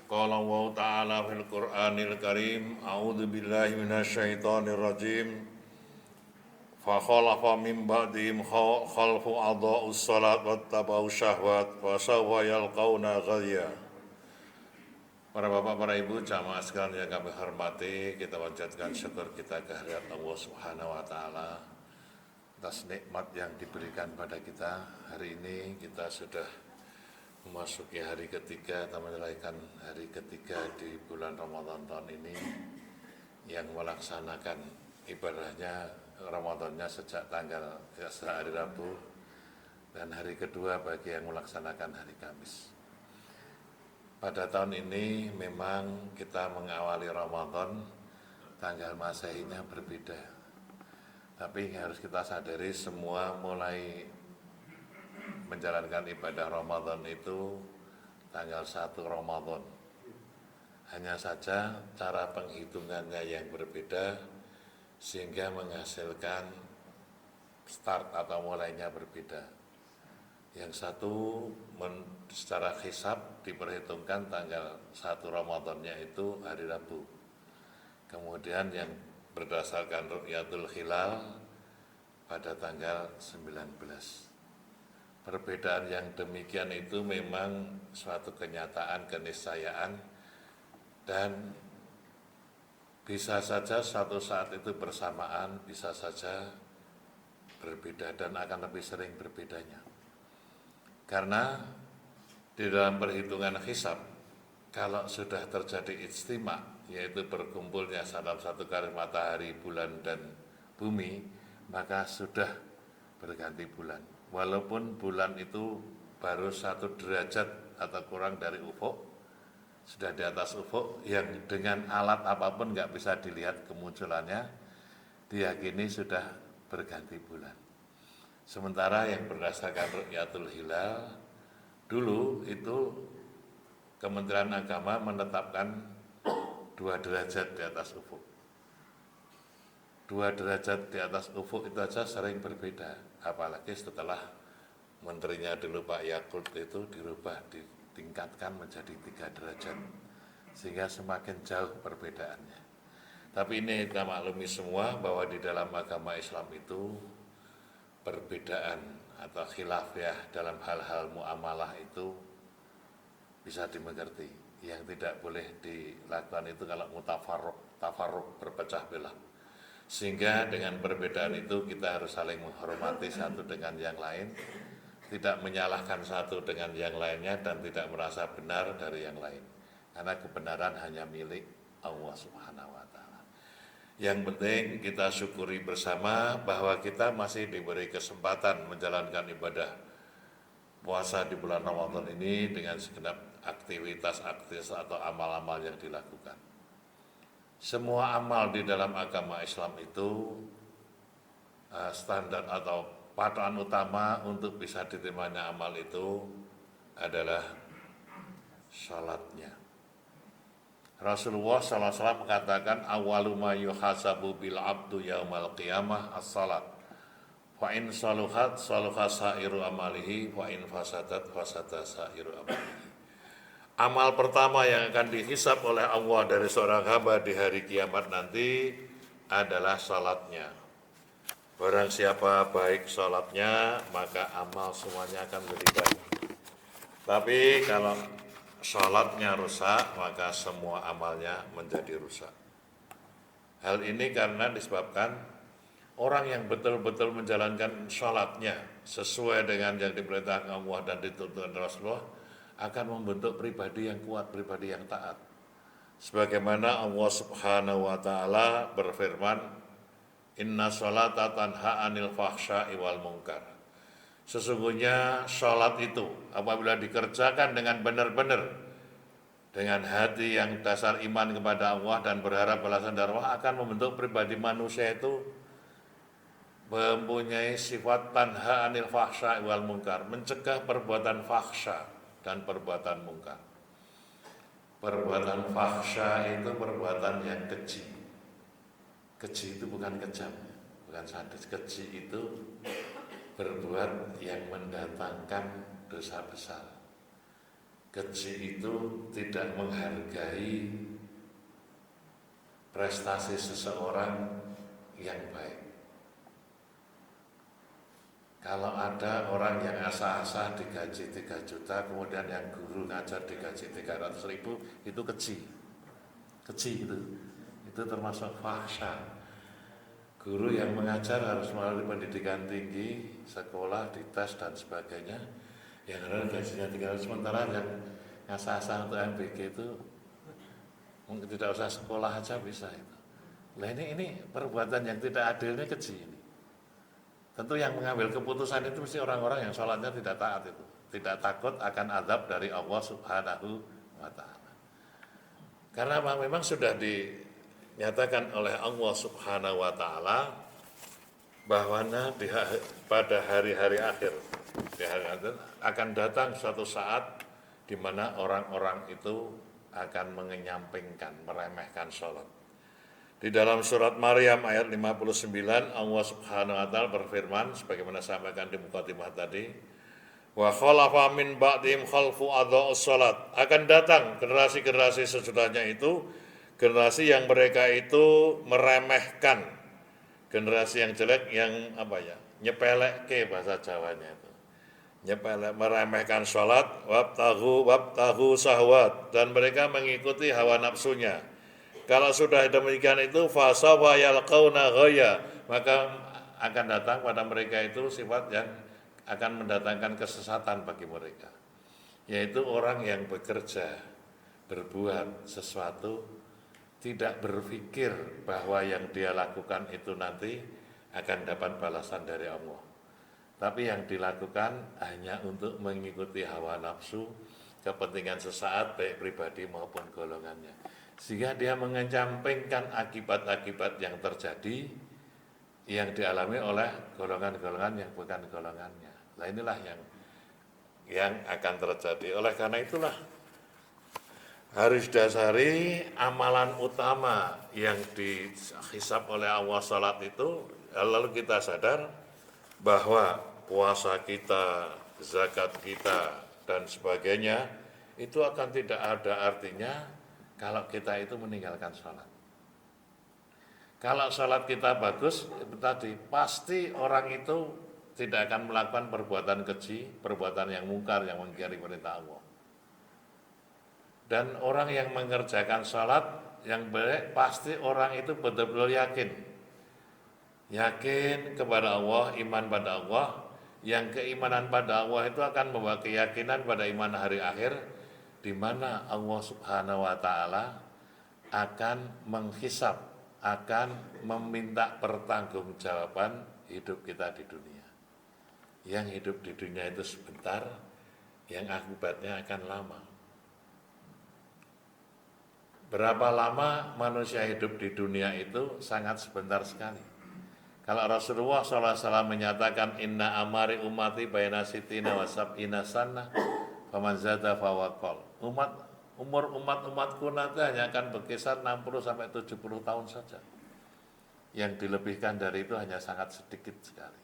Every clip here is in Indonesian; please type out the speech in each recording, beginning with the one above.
Qala Allah Ta'ala fil Qur'anil Karim, A'udzu billahi minasyaitonir rajim. Fa khalafa min ba'dihim khalfu adha'us salat wattaba'u syahwat fa sawfa yalqauna ghayya. Para bapak, para ibu, jamaah sekalian yang kami hormati, kita panjatkan syukur kita kehadirat Allah Subhanahu wa Ta'ala atas nikmat yang diberikan pada kita. Hari ini kita sudah memasuki hari ketiga atau menunaikan hari ketiga di bulan Ramadan tahun ini, yang melaksanakan ibadahnya Ramadannya sejak hari Rabu, dan hari kedua bagi yang melaksanakan hari Kamis. Pada tahun ini memang kita mengawali Ramadan, tanggal Masehinya berbeda. Tapi harus kita sadari, semua mulai menjalankan ibadah Ramadan itu tanggal 1 Ramadan. Hanya saja cara penghitungannya yang berbeda, sehingga menghasilkan start atau mulainya berbeda. Yang satu secara hisab diperhitungkan tanggal 1 Ramadannya itu hari Rabu. Kemudian yang berdasarkan Ru'yatul Hilal pada tanggal 19. Perbedaan yang demikian itu memang suatu kenyataan, keniscayaan, dan bisa saja suatu saat itu bersamaan, bisa saja berbeda, dan akan lebih sering berbedanya. Karena di dalam perhitungan hisab, kalau sudah terjadi ijtima, yaitu berkumpulnya dalam satu kali matahari, bulan, dan bumi, maka sudah berganti bulan. Walaupun bulan itu baru 1 derajat atau kurang dari ufuk, sudah di atas ufuk, yang dengan alat apapun nggak bisa dilihat kemunculannya, diyakini sudah berganti bulan. Sementara yang berdasarkan Ru'yatul Hilal, dulu itu Kementerian Agama menetapkan 2 derajat di atas ufuk. 2 derajat di atas ufuk itu aja sering berbeda, apalagi setelah menterinya dulu Pak Yakut itu dirubah, ditingkatkan menjadi 3 derajat, sehingga semakin jauh perbedaannya. Tapi ini kita maklumi semua bahwa di dalam agama Islam itu perbedaan atau khilafiyah dalam hal-hal muamalah itu bisa dimengerti. Yang tidak boleh dilakukan itu kalau tafarruq, berpecah belah. Sehingga dengan perbedaan itu kita harus saling menghormati satu dengan yang lain, tidak menyalahkan satu dengan yang lainnya, dan tidak merasa benar dari yang lain. Karena kebenaran hanya milik Allah Subhanahu wa Ta'ala. Yang penting kita syukuri bersama bahwa kita masih diberi kesempatan menjalankan ibadah puasa di bulan Ramadan ini dengan segenap aktivitas atau amal-amal yang dilakukan. Semua amal di dalam agama Islam itu standar atau patokan utama untuk bisa diterimanya amal itu adalah salatnya. Rasulullah SAW mengatakan, awalu ma yuhasabu bil abdu yaumal qiyamah as-salat. Fa in saluhat saluha sairu amalihi, wa in fasadat fasada sairu amalihi. Amal pertama yang akan dihisab oleh Allah dari seorang hamba di hari kiamat nanti adalah salatnya. Barang siapa baik salatnya, maka amal semuanya akan menjadi baik. Tapi kalau salatnya rusak, maka semua amalnya menjadi rusak. Hal ini karena disebabkan orang yang betul-betul menjalankan salatnya sesuai dengan yang diperintahkan Allah dan dituntut Rasulullah akan membentuk pribadi yang kuat, pribadi yang taat. Sebagaimana Allah Subhanahu wa Ta'ala berfirman, inna sholata tanha anil fahsya'i wal munkar. Sesungguhnya sholat itu apabila dikerjakan dengan benar-benar, dengan hati yang dasar iman kepada Allah dan berharap balasan dari Allah, akan membentuk pribadi manusia itu mempunyai sifat tanha anil fahsya'i wal munkar, mencegah perbuatan fahsya dan perbuatan mungkar. Perbuatan fahsya itu perbuatan yang keji. Keji itu bukan kejam, bukan sadis. Keji itu berbuat yang mendatangkan dosa besar. keji itu tidak menghargai prestasi seseorang yang baik. Kalau ada orang yang asah-asah digaji 3 juta, kemudian yang guru ngajar digaji 300.000, itu keji. Keji itu termasuk fahsya. Guru yang mengajar harus melalui pendidikan tinggi, sekolah, dites dan sebagainya. Yang ada gajinya 300, sementara yang asah-asah untuk MBG itu mungkin tidak usah sekolah aja bisa itu. Nah ini perbuatan yang tidak adil, ini keji ini. Tentu yang mengambil keputusan itu mesti orang-orang yang sholatnya tidak taat itu, tidak takut akan azab dari Allah Subhanahu wa Ta'ala. Karena memang sudah dinyatakan oleh Allah Subhanahu wa Ta'ala bahwa pada hari-hari akhir, akan datang suatu saat di mana orang-orang itu akan mengenyampingkan, meremehkan sholat. Di dalam surat Maryam ayat 59, Allah Subhanahu wa Ta'ala berfirman sebagaimana sampaikan di mukadimah tadi, wa khalafa min ba'dihim khalfu adha'us salat. Akan datang generasi-generasi sesudahnya itu, generasi yang mereka itu meremehkan, generasi yang jelek, yang nyepelek ke bahasa Jawanya itu. Nyepelek, meremehkan sholat, wabtahu sahwat, dan mereka mengikuti hawa nafsunya. Kalau sudah demikian itu fasawfa yalqauna ghayya, maka akan datang pada mereka itu sifat yang akan mendatangkan kesesatan bagi mereka, yaitu orang yang bekerja, berbuat sesuatu, tidak berpikir bahwa yang dia lakukan itu nanti akan dapat balasan dari Allah, tapi yang dilakukan hanya untuk mengikuti hawa nafsu, kepentingan sesaat baik pribadi maupun golongannya, sehingga dia mengecampingkan akibat-akibat yang terjadi yang dialami oleh golongan-golongan yang bukan golongannya. Nah inilah yang akan terjadi. Oleh karena itulah harus dasari amalan utama yang dihisab oleh Allah salat itu, lalu kita sadar bahwa puasa kita, zakat kita dan sebagainya itu akan tidak ada artinya kalau kita itu meninggalkan sholat. Kalau sholat kita bagus, itu tadi pasti orang itu tidak akan melakukan perbuatan keji, perbuatan yang mungkar, yang mengingkari perintah Allah. Dan orang yang mengerjakan sholat yang baik, pasti orang itu betul-betul yakin kepada Allah, iman pada Allah. Yang keimanan pada Allah itu akan membawa keyakinan pada iman hari akhir, di mana Allah Subhanahu wa Ta'ala akan menghisab, akan meminta pertanggungjawaban hidup kita di dunia. Yang hidup di dunia itu sebentar, yang akibatnya akan lama. Berapa lama manusia hidup di dunia itu sangat sebentar sekali. Kalau Rasulullah SAW menyatakan inna amari umati baina sitina wa sab'ina sanah faman zada fawaqal. Umur umatku nanti hanya akan berkisar 60-70 tahun saja. Yang dilebihkan dari itu hanya sangat sedikit sekali.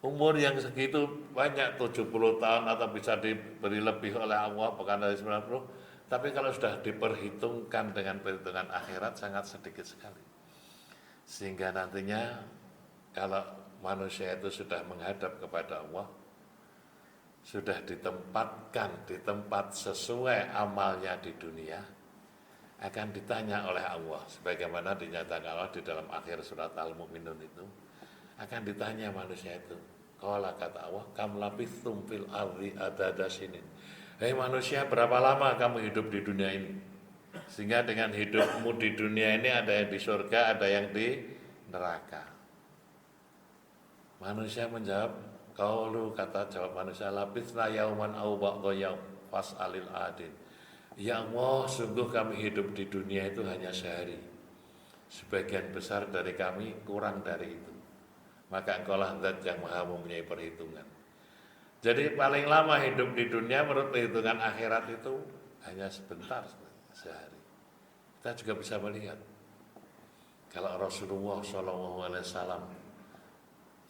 Umur yang segitu banyak, 70 tahun atau bisa diberi lebih oleh Allah, bukan dari 90. Tapi kalau sudah diperhitungkan dengan perhitungan akhirat sangat sedikit sekali. Sehingga nantinya kalau manusia itu sudah menghadap kepada Allah, sudah ditempatkan di tempat sesuai amalnya di dunia, akan ditanya oleh Allah sebagaimana dinyatakan Allah di dalam akhir surat Al-Mu'minun itu. Akan ditanya manusia itu, qala, kata Allah, kam labithum fil ardi adada sinin. Hei manusia, berapa lama kamu hidup di dunia ini? Sehingga dengan hidupmu di dunia ini ada yang di surga, ada yang di neraka. Manusia menjawab, qaulu, kata jawab manusia, labithna yauman au ba'dha yaum fas'alil adin. Ya Allah, sungguh kami hidup di dunia itu hanya sehari. Sebagian besar dari kami kurang dari itu. Maka engkaulah zat yang maha mempunyai perhitungan. Jadi paling lama hidup di dunia menurut perhitungan akhirat itu hanya sebentar, sehari. Kita juga bisa melihat kalau Rasulullah SAW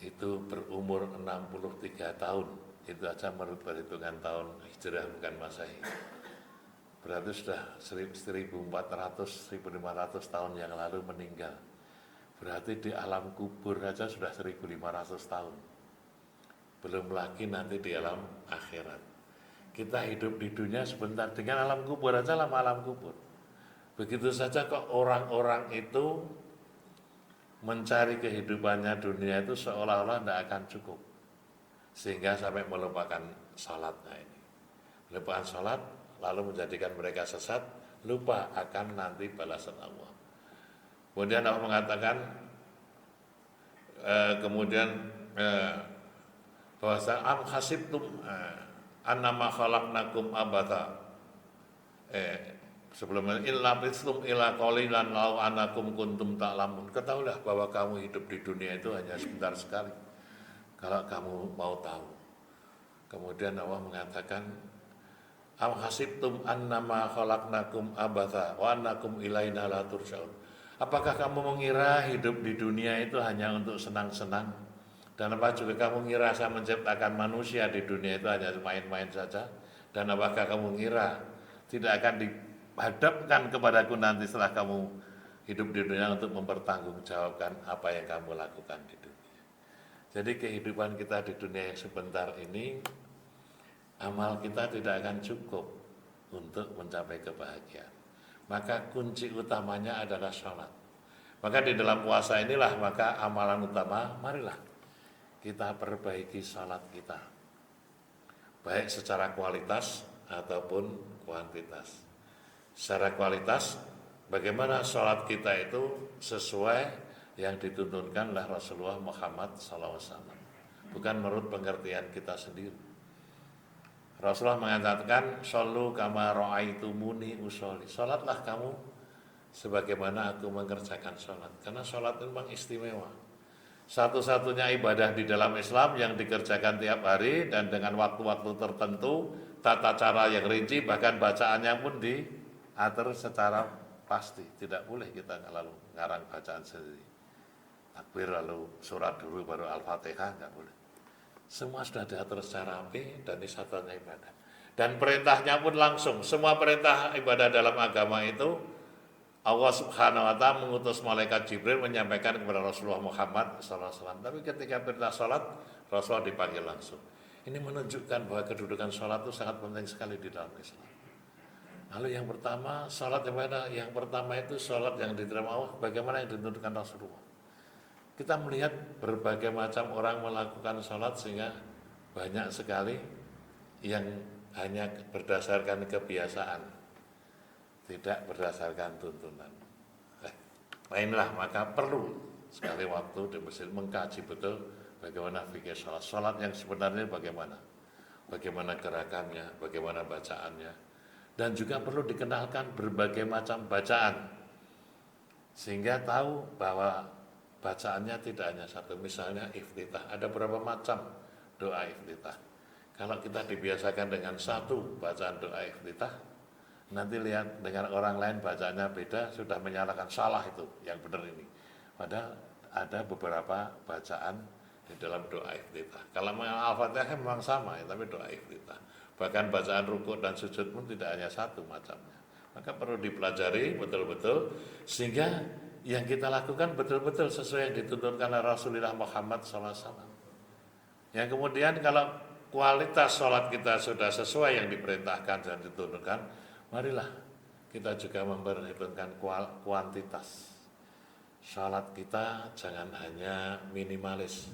itu berumur 63 tahun Itu aja menurut perhitungan tahun Hijrah bukan Masehi. Berarti sudah 1400, 1500 tahun yang lalu meninggal. Berarti di alam kubur saja sudah 1500 tahun. Belum lagi nanti di alam akhirat. Kita hidup di dunia sebentar, dengan alam kubur aja lama alam kubur. Begitu saja kok orang-orang itu mencari kehidupannya dunia itu seolah-olah tidak akan cukup. Sehingga sampai melupakan salatnya ini. Melupakan salat lalu menjadikan mereka sesat, lupa akan nanti balasan Allah. Kemudian Allah mengatakan bahwa am hasibtum annama khalaqnakum abatha. Sebelumnya illa bistum ila qalilan law anakum kuntum ta'lamun. Ketahuilah bahwa kamu hidup di dunia itu hanya sebentar sekali. Kalau kamu mau tahu. Kemudian Allah mengatakan am hasibtum annama khalaqnakum abatha wa annakum ilaina la turja'un. Apakah kamu mengira hidup di dunia itu hanya untuk senang-senang? Dan apa juga kamu mengira saya menciptakan manusia di dunia itu hanya main-main saja? Dan apakah kamu mengira tidak akan dihadapkan kepadaku nanti setelah kamu hidup di dunia untuk mempertanggungjawabkan apa yang kamu lakukan di dunia? Jadi kehidupan kita di dunia yang sebentar ini, amal kita tidak akan cukup untuk mencapai kebahagiaan. Maka kunci utamanya adalah sholat. Maka di dalam puasa inilah maka amalan utama, marilah kita perbaiki sholat kita. Baik secara kualitas ataupun kuantitas. Secara kualitas, bagaimana sholat kita itu sesuai yang dituntunkan oleh Rasulullah Muhammad SAW, bukan menurut pengertian kita sendiri. Rasulullah mengatakan, "Shollu kama ra'aitumuni usolli." Salatlah kamu sebagaimana aku mengerjakan salat. Karena salat itu memang istimewa. Satu-satunya ibadah di dalam Islam yang dikerjakan tiap hari dan dengan waktu-waktu tertentu, tata cara yang rinci, bahkan bacaannya pun diatur secara pasti. Tidak boleh kita lalu ngarang bacaan sendiri. Takbir lalu surat dulu baru Al-Fatihah, enggak boleh. Semua sudah diatur secara rapi dan ini satunya ibadah. Dan perintahnya pun langsung. Semua perintah ibadah dalam agama itu Allah Subhanahu wa ta'ala mengutus malaikat Jibril menyampaikan kepada Rasulullah Muhammad SAW. Tapi ketika perintah sholat, Rasulullah dipanggil langsung. Ini menunjukkan bahwa kedudukan sholat itu sangat penting sekali di dalam Islam. Lalu yang pertama, sholat yang mana? Yang pertama itu sholat yang diterima Allah, bagaimana yang ditentukan Rasulullah. Kita melihat berbagai macam orang melakukan sholat sehingga banyak sekali yang hanya berdasarkan kebiasaan, tidak berdasarkan tuntunan. Inilah maka perlu sekali waktu di masjid mengkaji betul bagaimana fikih sholat. Sholat yang sebenarnya bagaimana gerakannya, bagaimana bacaannya. Dan juga perlu dikenalkan berbagai macam bacaan sehingga tahu bahwa bacaannya tidak hanya satu. Misalnya iftitah, ada berapa macam doa iftitah. Kalau kita dibiasakan dengan satu bacaan doa iftitah, nanti lihat dengan orang lain bacaannya beda, sudah menyalahkan, salah itu, yang benar ini. Padahal ada beberapa bacaan di dalam doa iftitah. Kalau Al-Fatihah memang sama ya, tapi doa iftitah. Bahkan bacaan rukuk dan sujud pun tidak hanya satu macamnya. Maka perlu dipelajari betul-betul sehingga yang kita lakukan betul-betul sesuai yang dituntunkan oleh Rasulullah Muhammad SAW. Yang kemudian kalau kualitas sholat kita sudah sesuai yang diperintahkan dan dituntunkan, marilah kita juga memperhitungkan kuantitas. Sholat kita jangan hanya minimalis.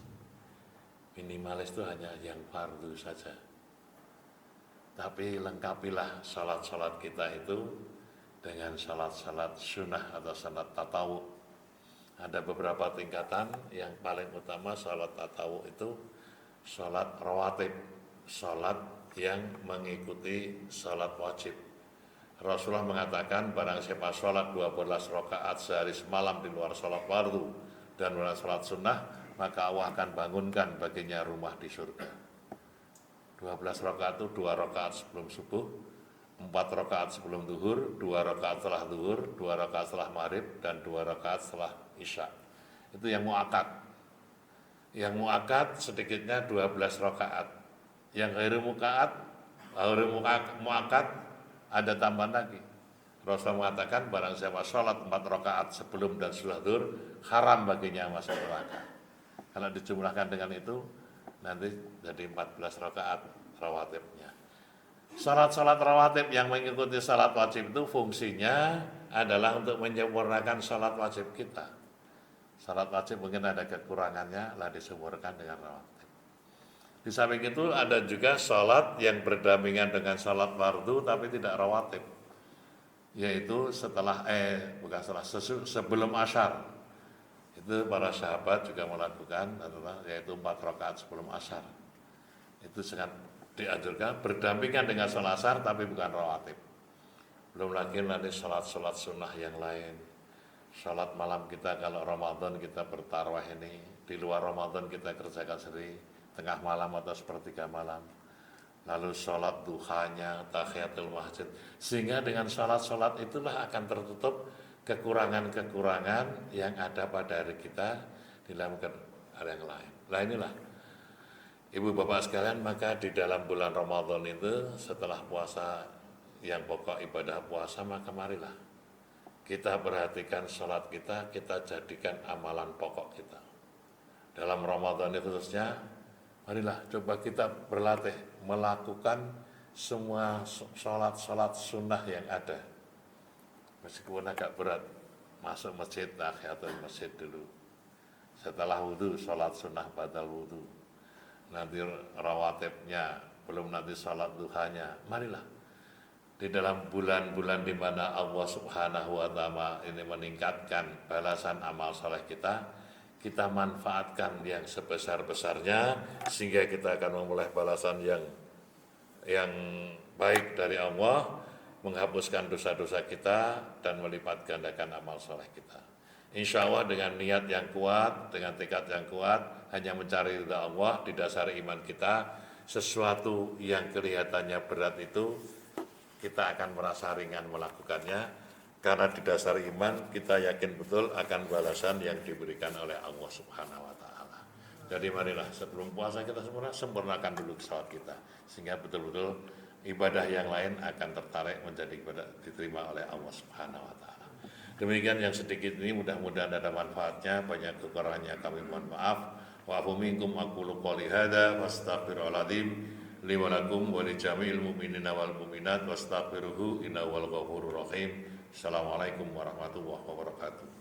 Minimalis itu hanya yang fardu saja. Tapi lengkapilah sholat-sholat kita itu dengan salat-salat sunnah atau salat tatawu. Ada beberapa tingkatan, yang paling utama salat tatawu itu salat rawatib, salat yang mengikuti salat wajib. Rasulullah mengatakan barang siapa salat 12 rakaat sehari semalam di luar salat fardu dan luar salat sunnah, maka Allah akan bangunkan baginya rumah di surga. 12 rakaat itu 2 rakaat sebelum subuh, 4 rakaat sebelum duhur, 2 rakaat setelah duhur, 2 rakaat setelah maghrib, dan 2 rakaat setelah isya. Itu yang mu'akad. Yang mu'akad sedikitnya 12 rakaat. Yang ghairu muakkad ada tambahan lagi. Rasul mengatakan barang siapa sholat 4 rakaat sebelum dan setelah zuhur haram baginya masuk neraka. Kalau dijumlahkan dengan itu nanti jadi 14 rakaat rawatibnya. Salat-salat rawatib yang mengikuti salat wajib itu fungsinya adalah untuk menyempurnakan salat wajib kita. Salat wajib mungkin ada kekurangannya, lah disempurnakan dengan rawatib. Di samping itu ada juga salat yang berdampingan dengan salat fardu tapi tidak rawatib, yaitu sebelum asyar. Itu para sahabat juga melakukan yaitu 4 rakaat sebelum asyar. Itu sangat dianjurkan berdampingan dengan salat asyar tapi bukan rawatib. Belum lagi nanti salat-salat sunnah yang lain. Salat malam kita kalau Ramadan kita bertarawih ini, di luar Ramadan kita kerjakan sendiri, tengah malam atau sepertiga malam. Lalu salat duhanya, tahiyatul masjid. Sehingga dengan salat-salat itulah akan tertutup kekurangan-kekurangan yang ada pada hari kita di dalam hari yang lain. Nah inilah Ibu Bapak sekalian, maka di dalam bulan Ramadan itu setelah puasa yang pokok ibadah puasa, maka marilah kita perhatikan sholat kita jadikan amalan pokok kita. Dalam Ramadan itu khususnya, marilah coba kita berlatih melakukan semua sholat sunnah yang ada. Meskipun agak berat, masuk masjid, tahiyatul masjid dulu. Setelah wudhu, sholat sunnah badal wudhu. Nanti rawatibnya, belum nanti sholat duhanya, marilah. Di dalam bulan-bulan di mana Allah Subhanahu wa Ta'ala ini meningkatkan balasan amal saleh kita manfaatkan yang sebesar-besarnya sehingga kita akan memulai balasan yang baik dari Allah, menghapuskan dosa-dosa kita dan melipat gandakan amal saleh kita. Insya Allah dengan niat yang kuat, dengan tekad yang kuat, hanya mencari ridha Allah, didasari iman kita, sesuatu yang kelihatannya berat itu kita akan merasa ringan melakukannya karena didasari iman kita yakin betul akan balasan yang diberikan oleh Allah Subhanahu wa Ta'ala. Jadi marilah sebelum puasa kita sempurnakan dulu sholat kita sehingga betul-betul ibadah yang lain akan tertarik menjadi diterima oleh Allah Subhanahu wa Ta'ala. Demikian yang sedikit ini, mudah-mudahan ada manfaatnya, banyak kekurangannya kami mohon maaf. Wa afu minkum aqulu qouli hadza wastaghfirullahaladzim li wa lakum wa li jami'il mu'minina wal mu'minat wastaghfiruhu innahu wal ghafurur rahim. Assalamualaikum warahmatullahi wabarakatuh.